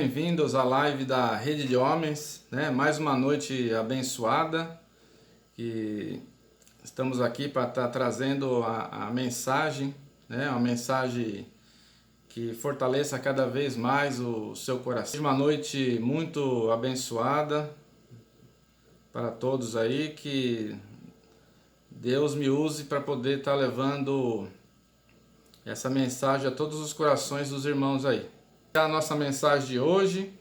Bem-vindos à live da Rede de Homens, né? Mais uma noite abençoada, que estamos aqui para estar trazendo a mensagem, né? Uma mensagem que fortaleça cada vez mais o seu coração. Uma noite muito abençoada para todos aí, que Deus me use para poder estar levando essa mensagem a todos os corações dos irmãos aí. A nossa mensagem de hoje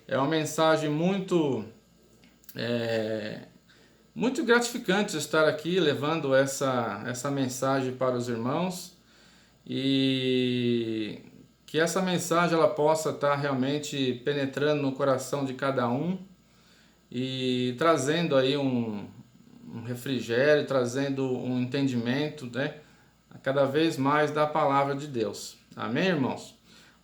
é uma mensagem muito gratificante estar aqui levando essa mensagem para os irmãos, e que essa mensagem ela possa estar realmente penetrando no coração de cada um e trazendo aí um refrigério, trazendo um entendimento, né, cada vez mais da palavra de Deus. Amém, irmãos?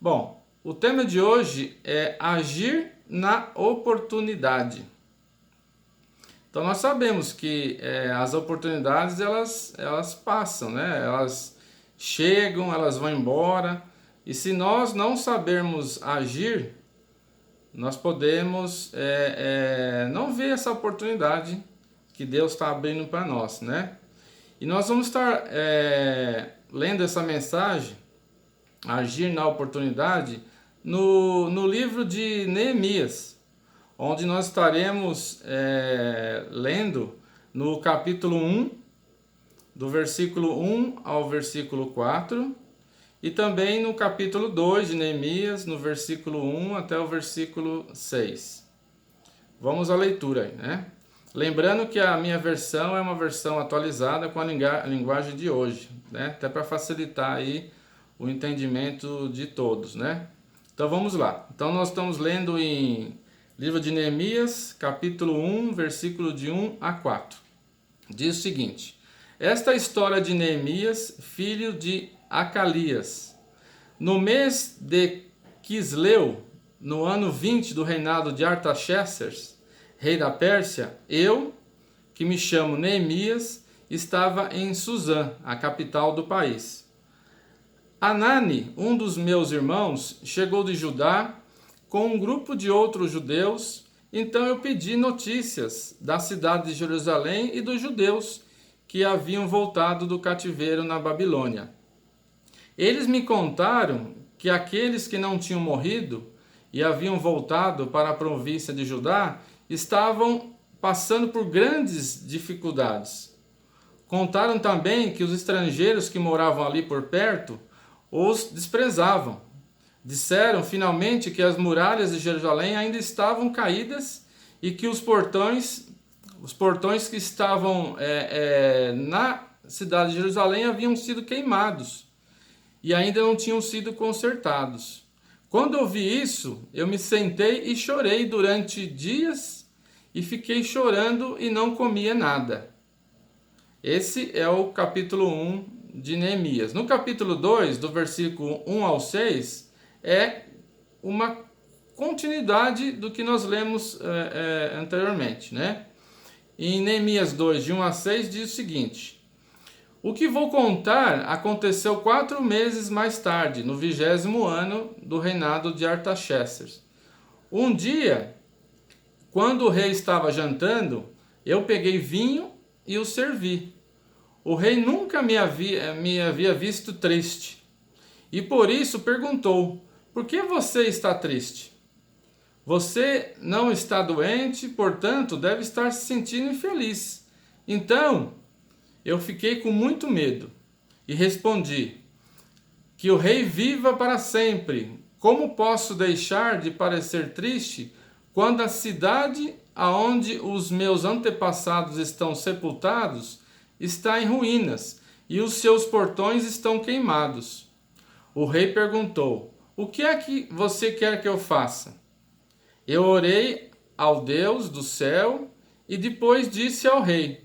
Bom, o tema de hoje é agir na oportunidade. Então nós sabemos que as oportunidades elas passam, né? Elas chegam, elas vão embora, e se nós não sabermos agir, nós podemos não ver essa oportunidade que Deus está abrindo para nós, né? E nós vamos estar lendo essa mensagem, agir na oportunidade, no livro de Neemias, onde nós estaremos lendo no capítulo 1, do versículo 1 ao versículo 4, e também no capítulo 2 de Neemias, no versículo 1 até o versículo 6. Vamos à leitura aí, né? Lembrando que a minha versão é uma versão atualizada com a linguagem de hoje, né? Até para facilitar aí o entendimento de todos, né? Então vamos lá. Então nós estamos lendo em livro de Neemias, capítulo 1, versículo de 1 a 4. Diz o seguinte: esta história de Neemias, filho de Acalias. No mês de Quisleu, no ano 20 do reinado de Artaxerxes, rei da Pérsia, eu, que me chamo Neemias, estava em Suzã, a capital do país. Anani, um dos meus irmãos, chegou de Judá com um grupo de outros judeus. Então eu pedi notícias da cidade de Jerusalém e dos judeus que haviam voltado do cativeiro na Babilônia. Eles me contaram que aqueles que não tinham morrido e haviam voltado para a província de Judá estavam passando por grandes dificuldades. Contaram também que os estrangeiros que moravam ali por perto os desprezavam. Disseram finalmente que as muralhas de Jerusalém ainda estavam caídas e que os portões que estavam na cidade de Jerusalém haviam sido queimados e ainda não tinham sido consertados. Quando ouvi isso, eu me sentei e chorei durante dias e fiquei chorando e não comia nada. Esse é o capítulo 1 de Neemias. No capítulo 2, do versículo 1 ao 6, é uma continuidade do que nós lemos anteriormente, né? Em Neemias 2, de 1 a 6, diz o seguinte: o que vou contar aconteceu 4 meses mais tarde, no 20º ano do reinado de Artaxerxes. Um dia, quando o rei estava jantando, eu peguei vinho e o servi. O rei nunca me havia visto triste, e por isso perguntou: por que você está triste? Você não está doente, portanto deve estar se sentindo infeliz. Então eu fiquei com muito medo e respondi: que o rei viva para sempre. Como posso deixar de parecer triste quando a cidade aonde os meus antepassados estão sepultados está em ruínas e os seus portões estão queimados? O rei perguntou: o que é que você quer que eu faça? Eu orei ao Deus do céu e depois disse ao rei: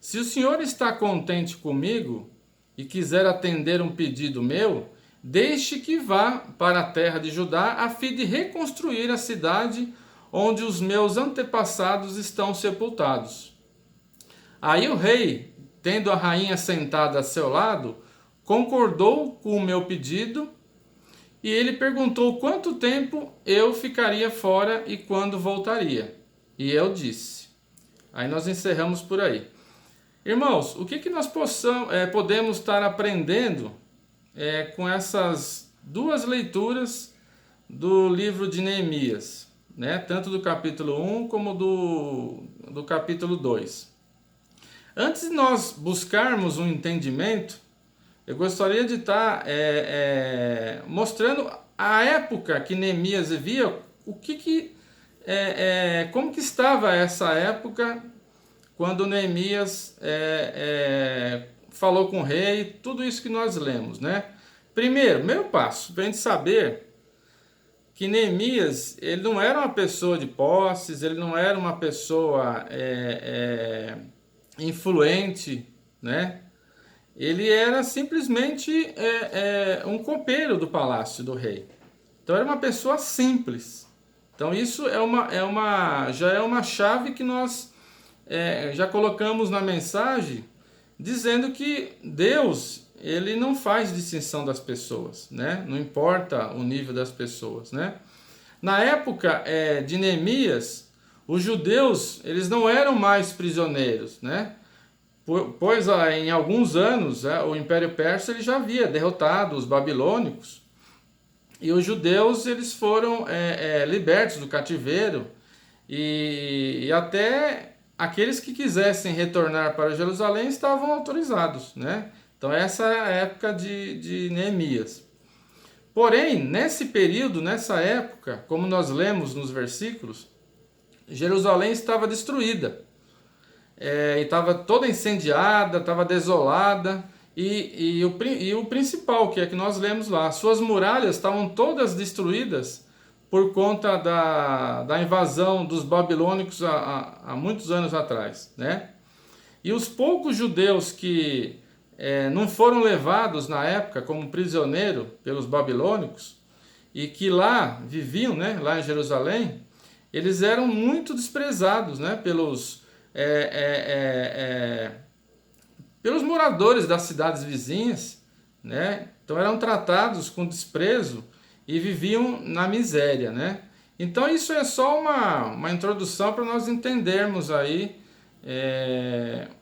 se o senhor está contente comigo e quiser atender um pedido meu, deixe que vá para a terra de Judá a fim de reconstruir a cidade onde os meus antepassados estão sepultados. Aí o rei, tendo a rainha sentada a seu lado, concordou com o meu pedido e ele perguntou quanto tempo eu ficaria fora e quando voltaria. E eu disse. Aí nós encerramos por aí. Irmãos, o que nós podemos estar aprendendo com essas duas leituras do livro de Neemias, né? Tanto do capítulo 1 como do capítulo 2. Antes de nós buscarmos um entendimento, eu gostaria de estar mostrando a época que Neemias vivia, como que estava essa época quando Neemias falou com o rei, tudo isso que nós lemos, né? Primeiro passo, para a gente saber que Neemias, ele não era uma pessoa de posses, ele não era uma pessoa influente, né? Ele era simplesmente um copeiro do palácio do rei. Então era uma pessoa simples. Então isso já é uma chave que nós já colocamos na mensagem, dizendo que Deus, ele não faz distinção das pessoas, né? Não importa o nível das pessoas, né? Na época de Neemias, os judeus, eles não eram mais prisioneiros, né? Pois em alguns anos o Império Persa ele já havia derrotado os babilônicos e os judeus eles foram libertos do cativeiro e até aqueles que quisessem retornar para Jerusalém estavam autorizados, né? Então essa é a época de Neemias. Porém, nesse período, nessa época, como nós lemos nos versículos, Jerusalém estava destruída. E estava toda incendiada, estava desolada, e o principal, que nós lemos lá, suas muralhas estavam todas destruídas por conta da invasão dos babilônicos há muitos anos atrás, né? E os poucos judeus que não foram levados na época como prisioneiro pelos babilônicos, e que lá viviam, né, lá em Jerusalém, eles eram muito desprezados, né, pelos moradores das cidades vizinhas, né? Então eram tratados com desprezo e viviam na miséria, né? Então isso é só uma introdução para nós entendermos aí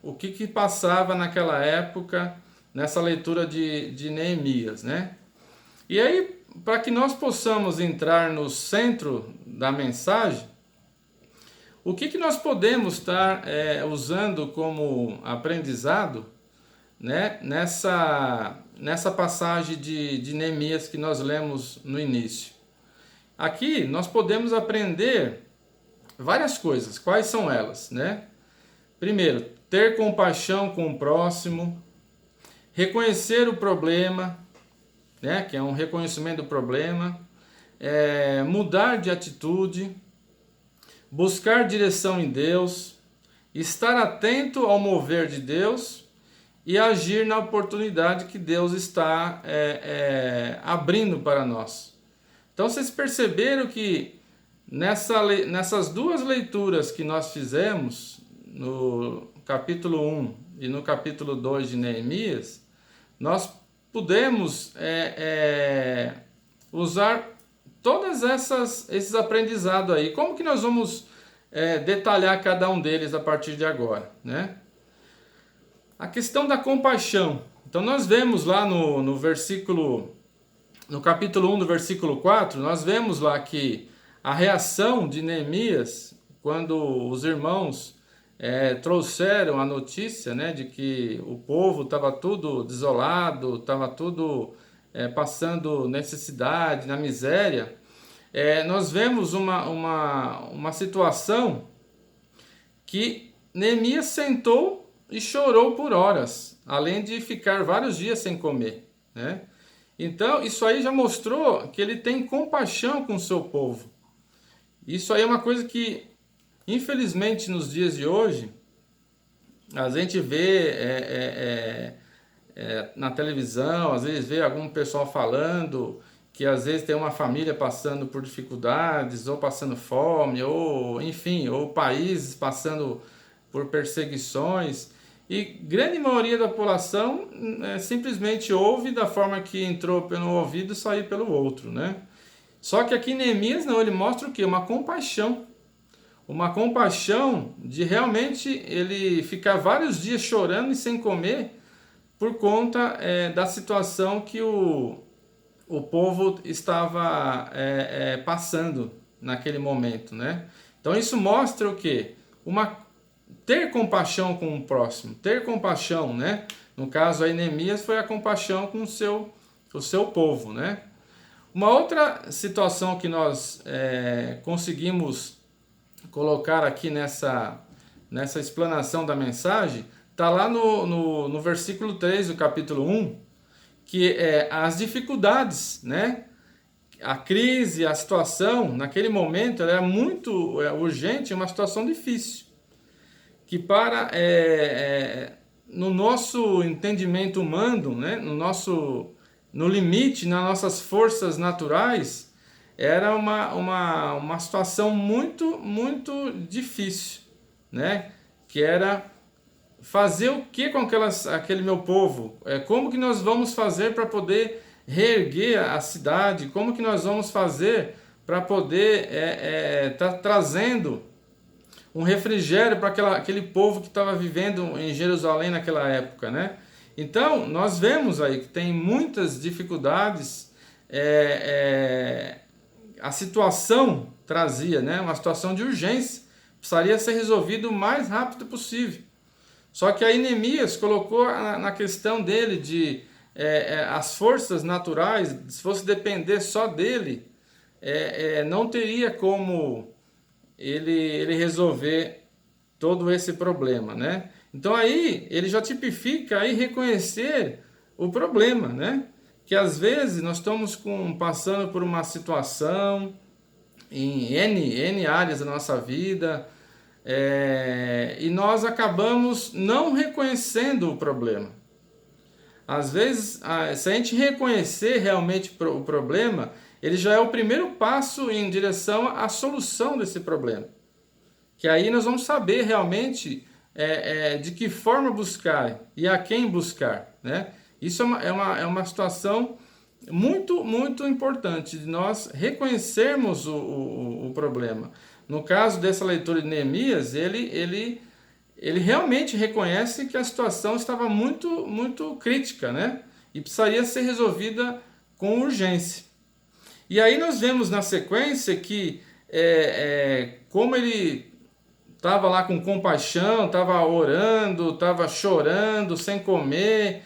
o que passava naquela época nessa leitura de Neemias, né? E aí, para que nós possamos entrar no centro da mensagem, o que nós podemos estar usando como aprendizado, né, nessa passagem de Neemias que nós lemos no início? Aqui nós podemos aprender várias coisas. Quais são elas, né? Primeiro, ter compaixão com o próximo, reconhecer o problema, né, que é um reconhecimento do problema, mudar de atitude, buscar direção em Deus, estar atento ao mover de Deus e agir na oportunidade que Deus está abrindo para nós. Então vocês perceberam que nessas duas leituras que nós fizemos, no capítulo 1 e no capítulo 2 de Neemias, nós pudemos usar todos esses aprendizados aí. Como que nós vamos detalhar cada um deles a partir de agora, né? A questão da compaixão. Então nós vemos lá no capítulo 1 do versículo 4, nós vemos lá que a reação de Neemias, quando os irmãos trouxeram a notícia, né, de que o povo estava tudo desolado, estava tudo passando necessidade, na miséria, nós vemos uma situação que Neemias sentou e chorou por horas, além de ficar vários dias sem comer, né? Então isso aí já mostrou que ele tem compaixão com o seu povo. Isso aí é uma coisa que, infelizmente, nos dias de hoje, a gente vê na televisão, às vezes vê algum pessoal falando que às vezes tem uma família passando por dificuldades, ou passando fome, ou enfim, ou países passando por perseguições, e grande maioria da população simplesmente ouve da forma que entrou pelo ouvido e saiu pelo outro, né? Só que aqui Neemias não, ele mostra o quê? Uma compaixão. Uma compaixão de realmente ele ficar vários dias chorando e sem comer por conta da situação que o povo estava passando naquele momento, né? Então isso mostra o quê? Ter compaixão com o próximo, ter compaixão, né? No caso aí, Neemias foi a compaixão com o seu povo, né? Uma outra situação que nós conseguimos colocar aqui nessa explanação da mensagem, está lá no versículo 3 do capítulo 1, que é as dificuldades, né? A crise, a situação, naquele momento, ela é muito urgente, é uma situação difícil, que no nosso entendimento humano, né? No limite, nas nossas forças naturais, era uma situação muito, muito difícil, né? Que era fazer o que com aquele meu povo? Como que nós vamos fazer para poder reerguer a cidade? Como que nós vamos fazer para poder tá trazendo um refrigério para aquele povo que estava vivendo em Jerusalém naquela época, né? Então, nós vemos aí que tem muitas dificuldades, a situação trazia, né? Uma situação de urgência, precisaria ser resolvido o mais rápido possível. Só que aí Neemias colocou na questão dele de as forças naturais, se fosse depender só dele, não teria como ele resolver todo esse problema, né? Então aí ele já tipifica aí reconhecer o problema, né? Que às vezes nós estamos passando por uma situação em N áreas da nossa vida, e nós acabamos não reconhecendo o problema. Às vezes, se a gente reconhecer realmente o problema, ele já é o primeiro passo em direção à solução desse problema. Que aí nós vamos saber realmente de que forma buscar e a quem buscar, né? Isso é uma situação muito, muito importante de nós reconhecermos o problema. No caso dessa leitura de Neemias, ele realmente reconhece que a situação estava muito, muito crítica, né? E precisaria ser resolvida com urgência. E aí nós vemos na sequência que, como ele estava lá com compaixão, estava orando, estava chorando, sem comer,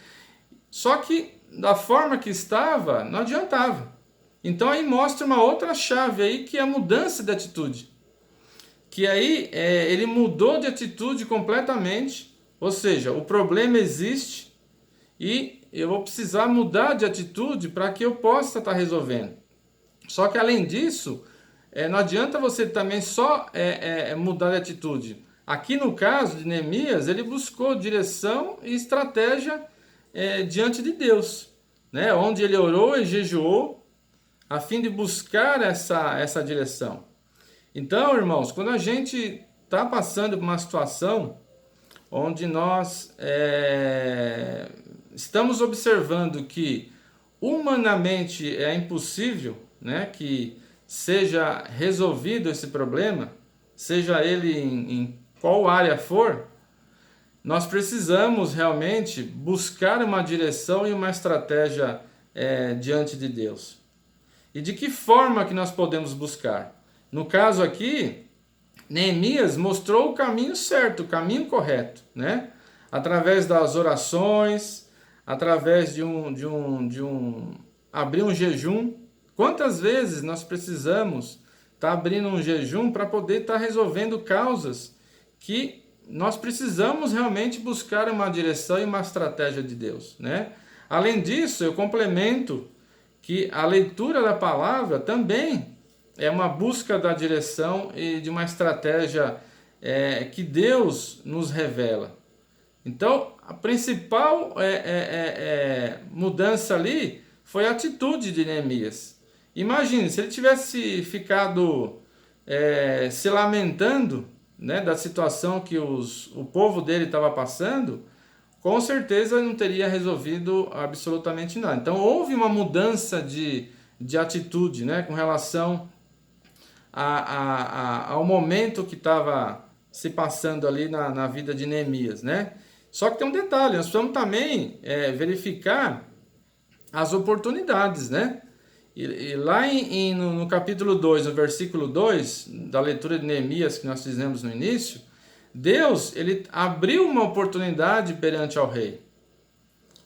só que da forma que estava, não adiantava. Então aí mostra uma outra chave aí, que é a mudança de atitude. Que aí ele mudou de atitude completamente, ou seja, o problema existe e eu vou precisar mudar de atitude para que eu possa estar resolvendo. Só que além disso, não adianta você também só mudar de atitude. Aqui no caso de Neemias, ele buscou direção e estratégia diante de Deus, né? Onde ele orou e jejuou a fim de buscar essa direção. Então, irmãos, quando a gente está passando por uma situação onde nós estamos observando que humanamente é impossível, né, que seja resolvido esse problema, seja ele em qual área for, nós precisamos realmente buscar uma direção e uma estratégia diante de Deus. E de que forma que nós podemos buscar? No caso aqui, Neemias mostrou o caminho certo, o caminho correto, né? Através das orações, através de abrir um jejum. Quantas vezes nós precisamos estar abrindo um jejum para poder estar resolvendo causas que nós precisamos realmente buscar uma direção e uma estratégia de Deus, né? Além disso, eu complemento que a leitura da palavra também é uma busca da direção e de uma estratégia que Deus nos revela. Então, a principal mudança ali foi a atitude de Neemias. Imagine, se ele tivesse ficado se lamentando, né, da situação que o povo dele estava passando, com certeza não teria resolvido absolutamente nada. Então houve uma mudança de atitude, né, com relação ao momento que estava se passando ali na vida de Neemias, né? Só que tem um detalhe, nós precisamos também verificar as oportunidades, né? E lá no capítulo 2, no versículo 2, da leitura de Neemias que nós fizemos no início, Deus, ele abriu uma oportunidade perante ao rei,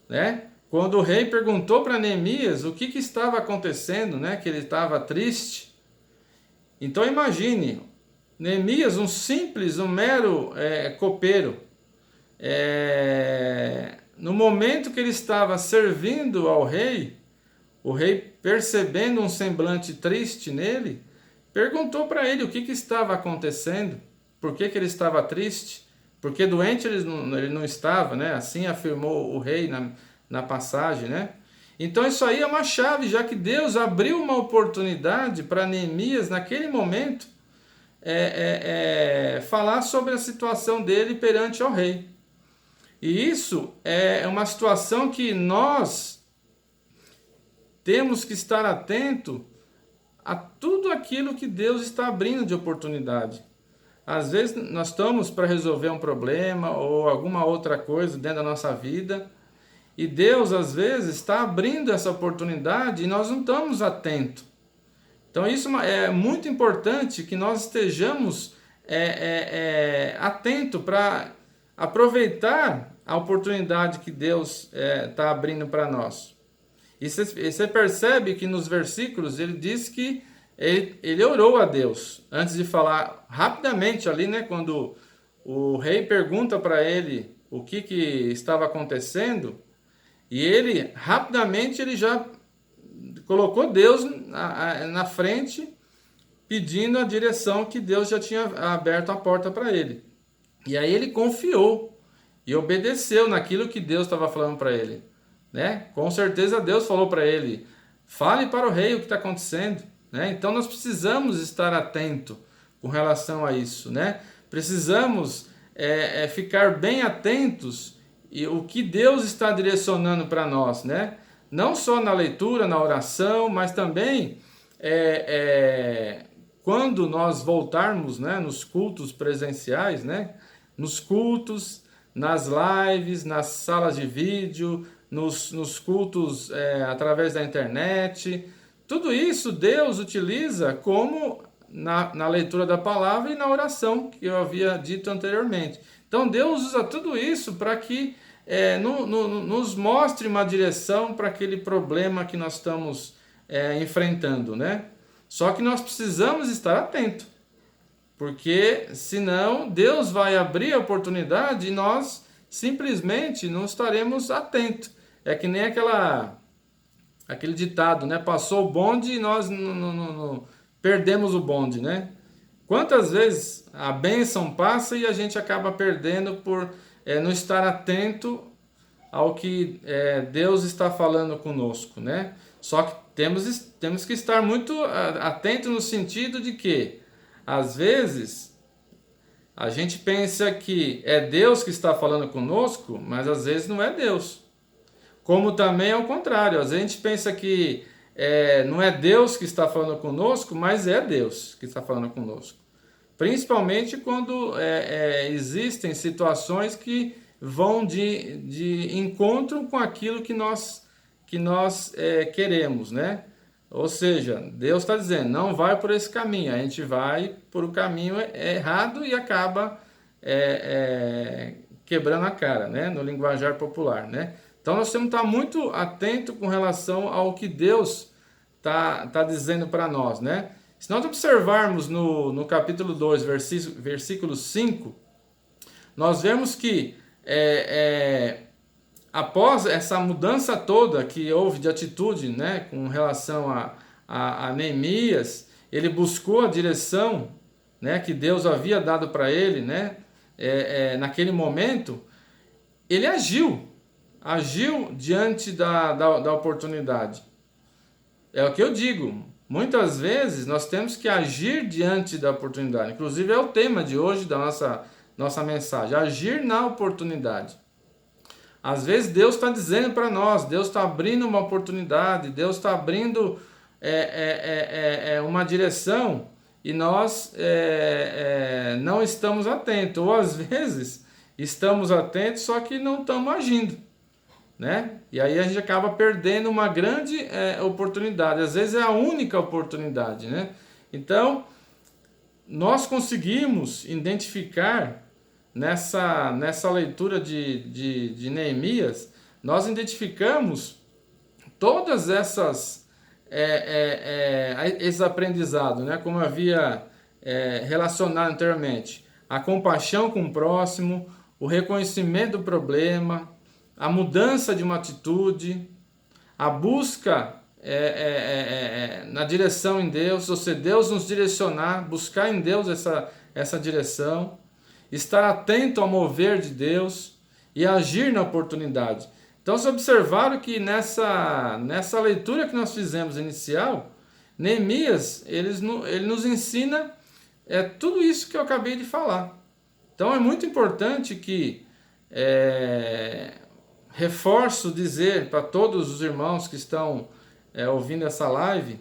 né? Quando o rei perguntou para Neemias o que estava acontecendo, né? Que ele estava triste. Então imagine, Neemias, um mero copeiro, no momento que ele estava servindo ao rei, o rei, percebendo um semblante triste nele, perguntou para ele o que estava acontecendo, por que ele estava triste, porque doente ele não estava, né? Assim afirmou o rei na passagem, né? Então isso aí é uma chave, já que Deus abriu uma oportunidade para Neemias, naquele momento, falar sobre a situação dele perante ao rei. E isso é uma situação que nós temos que estar atento a tudo aquilo que Deus está abrindo de oportunidade. Às vezes nós estamos para resolver um problema ou alguma outra coisa dentro da nossa vida, e Deus às vezes está abrindo essa oportunidade e nós não estamos atentos. Então isso é muito importante que nós estejamos atentos para aproveitar a oportunidade que Deus está abrindo para nós. E você percebe que nos versículos ele diz que ele orou a Deus antes de falar rapidamente ali, né? Quando o rei pergunta para ele o que estava acontecendo, e ele rapidamente ele já colocou Deus na frente, pedindo a direção que Deus já tinha aberto a porta para ele. E aí ele confiou e obedeceu naquilo que Deus estava falando para ele, né? Com certeza Deus falou para ele: fale para o rei o que está acontecendo, né? Então nós precisamos estar atento com relação a isso, né? Precisamos ficar bem atentos e o que Deus está direcionando para nós, né? Não só na leitura, na oração, mas também quando nós voltarmos, né, nos cultos presenciais, né? Nos cultos, nas lives, nas salas de vídeo, nos cultos através da internet. Tudo isso Deus utiliza como na leitura da palavra e na oração, que eu havia dito anteriormente. Então Deus usa tudo isso para que nos mostre uma direção para aquele problema que nós estamos enfrentando, né? Só que nós precisamos estar atentos, porque senão Deus vai abrir a oportunidade e nós simplesmente não estaremos atentos. É que nem aquele ditado, né? Passou o bonde e nós não perdemos o bonde, né? Quantas vezes a bênção passa e a gente acaba perdendo por não estar atento ao que Deus está falando conosco, né? Só que temos que estar muito atento no sentido de que, às vezes, a gente pensa que é Deus que está falando conosco, mas às vezes não é Deus. Como também é o contrário, às vezes a gente pensa que não é Deus que está falando conosco, mas é Deus que está falando conosco. Principalmente quando existem situações que vão de encontro com aquilo que nós queremos, né? Ou seja, Deus está dizendo, não vai por esse caminho, a gente vai por o caminho errado e acaba quebrando a cara, né? No linguajar popular, né? Então nós temos que estar muito atentos com relação ao que Deus está dizendo para nós, né? Se nós observarmos no capítulo 2, versículo 5, nós vemos que após essa mudança toda que houve de atitude, né, com relação a Neemias, ele buscou a direção, né, que Deus havia dado para ele, né, naquele momento, ele agiu diante da oportunidade. É o que eu digo, muitas vezes nós temos que agir diante da oportunidade. Inclusive é o tema de hoje da nossa mensagem, agir na oportunidade. Às vezes Deus está dizendo para nós, Deus está abrindo uma oportunidade, Deus está abrindo uma direção e nós não estamos atentos. Ou às vezes estamos atentos, só que não estamos agindo, né? E aí a gente acaba perdendo uma grande oportunidade. Às vezes é a única oportunidade, né? Então, nós conseguimos identificar nessa leitura de Neemias, nós identificamos todas esses aprendizados, né? Como eu havia relacionado anteriormente, a compaixão com o próximo, o reconhecimento do problema, a mudança de uma atitude, a busca na direção em Deus, ou seja, Deus nos direcionar, buscar em Deus essa direção, estar atento ao mover de Deus e agir na oportunidade. Então, vocês observaram que nessa leitura que nós fizemos inicial, Neemias, ele nos ensina tudo isso que eu acabei de falar. Então, é muito importante que reforço dizer para todos os irmãos que estão ouvindo essa live,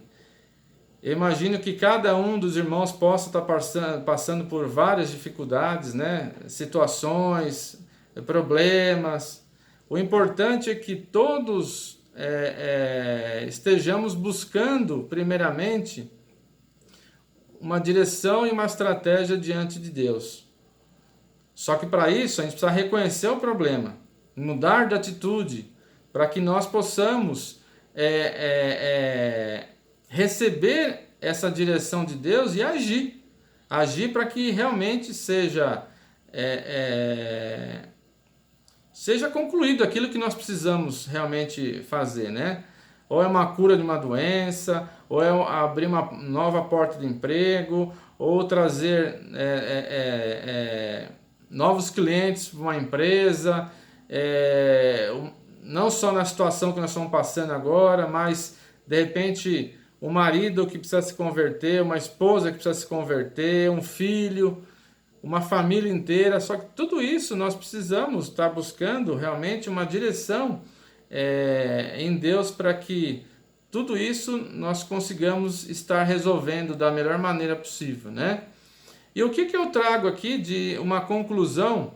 eu imagino que cada um dos irmãos possa estar passando por várias dificuldades, né? Situações, problemas. O importante é que todos estejamos buscando, primeiramente, uma direção e uma estratégia diante de Deus. Só que para isso a gente precisa reconhecer o problema, mudar de atitude, para que nós possamos receber essa direção de Deus e agir para que realmente seja concluído aquilo que nós precisamos realmente fazer, né? Ou é uma cura de uma doença, ou é abrir uma nova porta de emprego, ou trazer novos clientes para uma empresa, não só na situação que nós estamos passando agora, mas de repente um marido que precisa se converter, uma esposa que precisa se converter, um filho, uma família inteira. Só que tudo isso nós precisamos estar buscando realmente uma direção em Deus para que tudo isso nós consigamos estar resolvendo da melhor maneira possível, né? E o que eu trago aqui de uma conclusão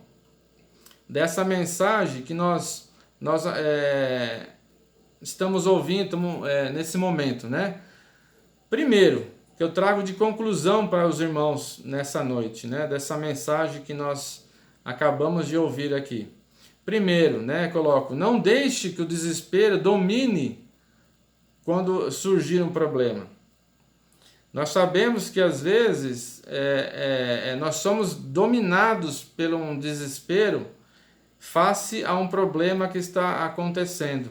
dessa mensagem que nós estamos ouvindo nesse momento, né? Primeiro, que eu trago de conclusão para os irmãos nessa noite, né? Dessa mensagem que nós acabamos de ouvir aqui. Primeiro, né? Coloco, não deixe que o desespero domine quando surgir um problema. Nós sabemos que às vezes nós somos dominados pelo um desespero face a um problema que está acontecendo.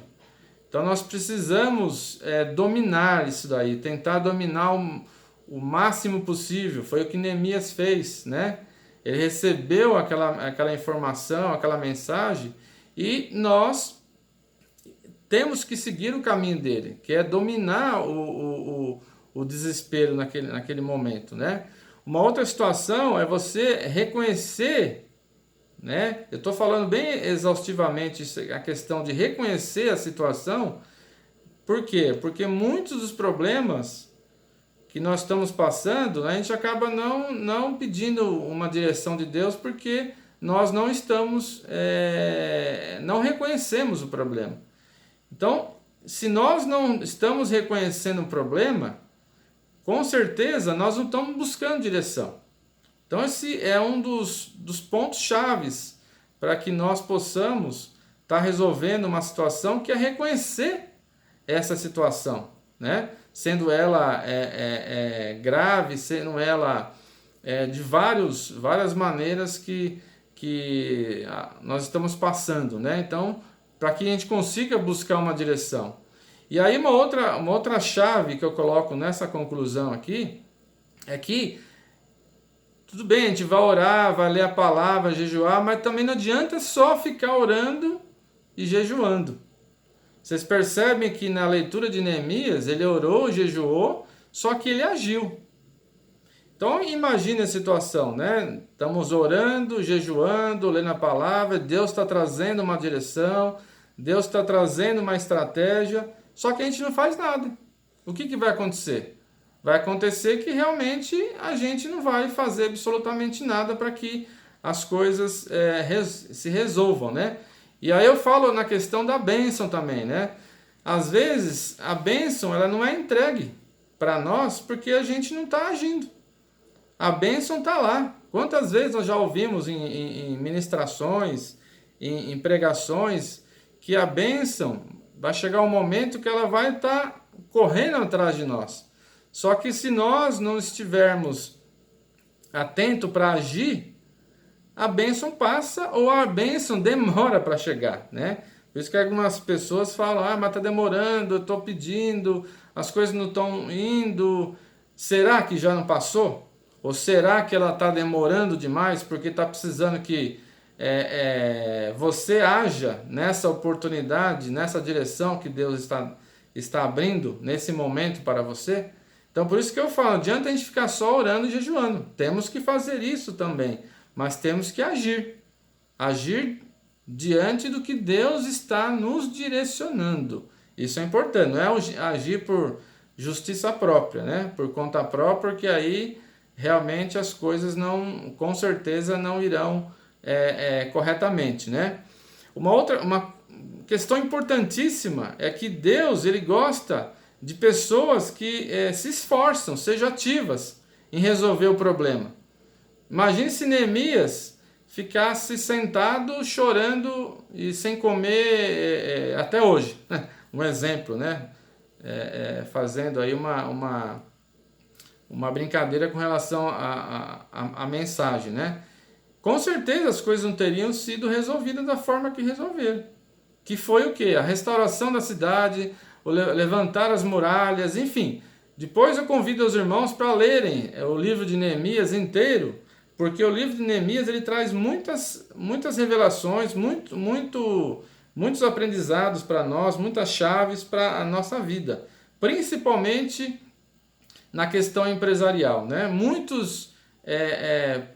Então nós precisamos dominar isso daí, tentar dominar o máximo possível. Foi o que Neemias fez, né? Ele recebeu aquela informação, aquela mensagem, e nós temos que seguir o caminho dele, que é dominar o desespero naquele momento, né? Uma outra situação é você reconhecer, né? Eu estou falando bem exaustivamente a questão de reconhecer a situação. Por quê? Porque muitos dos problemas que nós estamos passando, a gente acaba não pedindo uma direção de Deus, porque nós não estamos, não reconhecemos o problema. Então, se nós não estamos reconhecendo o problema, com certeza nós não estamos buscando direção. Então esse é um dos pontos chaves para que nós possamos estar resolvendo uma situação, que é reconhecer essa situação, né? Sendo ela grave, sendo ela de várias maneiras que nós estamos passando, né? Então, para que a gente consiga buscar uma direção. E aí uma outra chave que eu coloco nessa conclusão aqui é que tudo bem, a gente vai orar, vai ler a palavra, jejuar, mas também não adianta só ficar orando e jejuando. Vocês percebem que na leitura de Neemias, ele orou, jejuou, só que ele agiu. Então imagine a situação, né? Estamos orando, jejuando, lendo a palavra, Deus está trazendo uma direção, Deus está trazendo uma estratégia, só que a gente não faz nada. O que vai acontecer? Vai acontecer que realmente a gente não vai fazer absolutamente nada para que as coisas se resolvam, né? E aí eu falo na questão da bênção também, né? Às vezes a bênção ela não é entregue para nós porque a gente não está agindo. A bênção está lá. Quantas vezes nós já ouvimos em ministrações, em pregações, que a bênção vai chegar um momento que ela vai estar correndo atrás de nós. Só que se nós não estivermos atentos para agir, a bênção passa ou a bênção demora para chegar, né? Por isso que algumas pessoas falam, mas está demorando, eu estou pedindo, as coisas não estão indo, será que já não passou? Ou será que ela está demorando demais porque está precisando que você haja nessa oportunidade, nessa direção que Deus está abrindo nesse momento para você? Então por isso que eu falo, não adianta a gente ficar só orando e jejuando, temos que fazer isso também, mas temos que agir. Agir diante do que Deus está nos direcionando. Isso é importante, não é agir por justiça própria, né? Por conta própria, porque aí realmente as coisas não, com certeza não irão corretamente, né? Uma questão importantíssima é que Deus ele gosta de pessoas que se esforçam, sejam ativas em resolver o problema. Imagine se Neemias ficasse sentado chorando e sem comer até hoje. Um exemplo, né? Fazendo aí uma brincadeira com relação à mensagem, né? Com certeza as coisas não teriam sido resolvidas da forma que resolveram. Que foi o quê? A restauração da cidade, levantar as muralhas, enfim. Depois eu convido os irmãos para lerem o livro de Neemias inteiro, porque o livro de Neemias ele traz muitas revelações, muitos aprendizados para nós, muitas chaves para a nossa vida, principalmente na questão empresarial, né? Muitos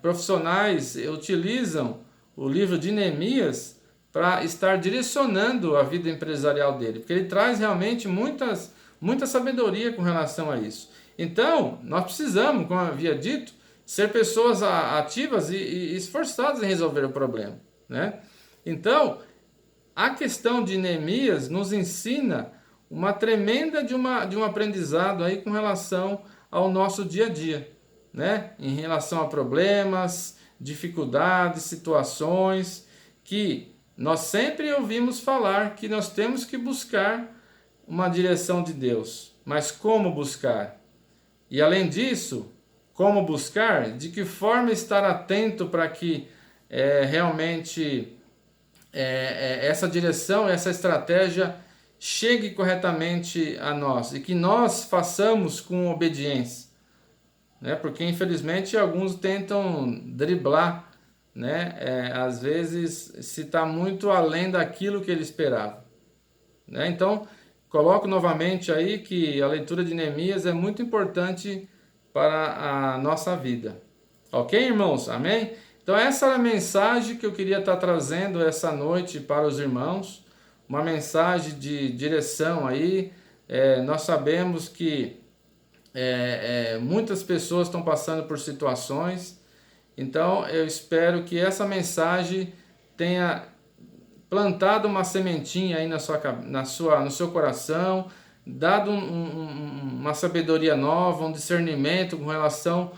profissionais utilizam o livro de Neemias para estar direcionando a vida empresarial dele, porque ele traz realmente muita sabedoria com relação a isso. Então, nós precisamos, como eu havia dito, ser pessoas ativas e esforçadas em resolver o problema, né? Então, a questão de Neemias nos ensina uma tremenda de um aprendizado aí com relação ao nosso dia a dia, né? Em relação a problemas, dificuldades, situações que nós sempre ouvimos falar que nós temos que buscar uma direção de Deus. Mas como buscar? E além disso, como buscar? De que forma estar atento para que realmente essa direção, essa estratégia chegue corretamente a nós e que nós façamos com obediência, né? Porque infelizmente alguns tentam driblar, né? Às vezes se está muito além daquilo que ele esperava, né? Então coloco novamente aí que a leitura de Neemias é muito importante para a nossa vida. Ok, irmãos? Amém? Então essa era a mensagem que eu queria estar trazendo essa noite para os irmãos, uma mensagem de direção aí. Nós sabemos que muitas pessoas estão passando por situações, então eu espero que essa mensagem tenha plantado uma sementinha aí no seu coração, dado uma sabedoria nova, um discernimento com relação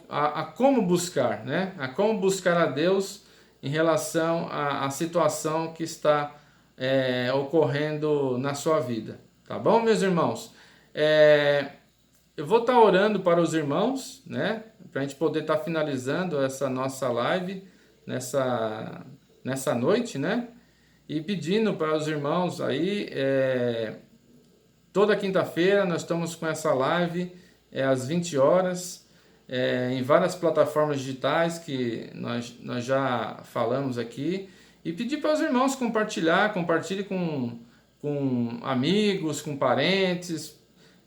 a como buscar, né? A como buscar a Deus em relação à situação que está ocorrendo na sua vida. Tá bom, meus irmãos? Eu vou estar orando para os irmãos, né? Para a gente poder estar finalizando essa nossa live nessa noite, né? E pedindo para os irmãos aí, toda quinta-feira nós estamos com essa live às 20 horas, em várias plataformas digitais que nós já falamos aqui. E pedir para os irmãos compartilhe com amigos, com parentes,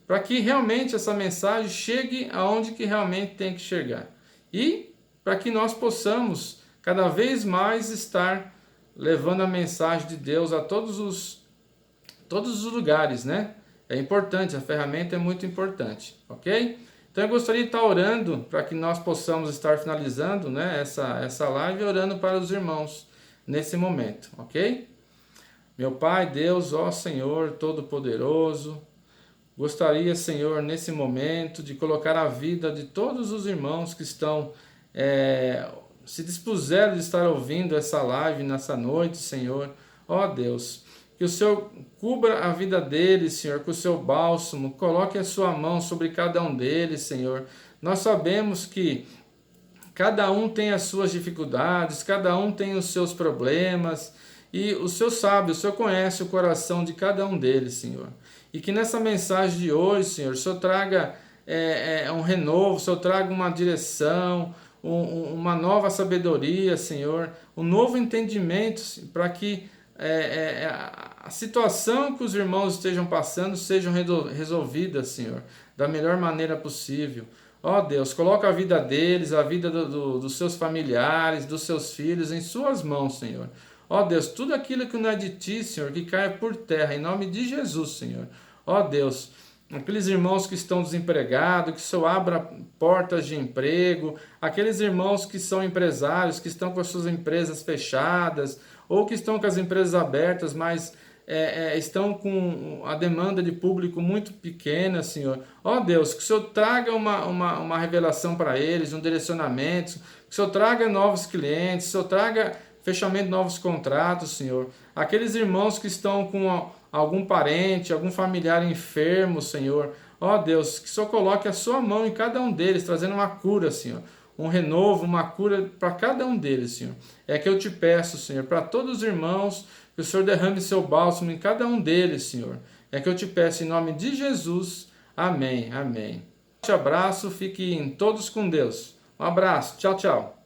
para que realmente essa mensagem chegue aonde que realmente tem que chegar. E para que nós possamos cada vez mais estar levando a mensagem de Deus a todos os lugares, né? É importante, a ferramenta é muito importante, ok? Então eu gostaria de estar orando para que nós possamos estar finalizando, né, essa live, orando para os irmãos nesse momento, ok? Meu Pai, Deus, ó Senhor Todo-Poderoso, gostaria, Senhor, nesse momento, de colocar a vida de todos os irmãos que estão, se dispuseram de estar ouvindo essa live nessa noite, Senhor. Ó Deus, que o Senhor cubra a vida deles, Senhor, com o seu bálsamo, coloque a sua mão sobre cada um deles, Senhor. Nós sabemos que cada um tem as suas dificuldades, cada um tem os seus problemas, e o Senhor sabe, o Senhor conhece o coração de cada um deles, Senhor. E que nessa mensagem de hoje, Senhor, o Senhor traga um renovo, o Senhor traga uma direção, uma nova sabedoria, Senhor, um novo entendimento, para que a situação que os irmãos estejam passando sejam resolvidas, Senhor, da melhor maneira possível. Ó Deus, coloca a vida deles, a vida dos seus familiares, dos seus filhos em suas mãos, Senhor. Ó Deus, tudo aquilo que não é de ti, Senhor, que caia por terra, em nome de Jesus, Senhor. Ó Deus, aqueles irmãos que estão desempregados, que o Senhor abra portas de emprego, aqueles irmãos que são empresários, que estão com as suas empresas fechadas, ou que estão com as empresas abertas, mas estão com a demanda de público muito pequena, Senhor. Ó Deus, que o Senhor traga uma revelação para eles, um direcionamento, que o Senhor traga novos clientes, que o Senhor traga fechamento de novos contratos, Senhor. Aqueles irmãos que estão com algum parente, algum familiar enfermo, Senhor. Ó Deus, que o Senhor coloque a sua mão em cada um deles, trazendo uma cura, Senhor. Um renovo, uma cura para cada um deles, Senhor. É que eu te peço, Senhor, para todos os irmãos, que o Senhor derrame seu bálsamo em cada um deles, Senhor. É que eu te peço em nome de Jesus. Amém, amém. Um abraço, fiquem todos com Deus. Um abraço, tchau, tchau.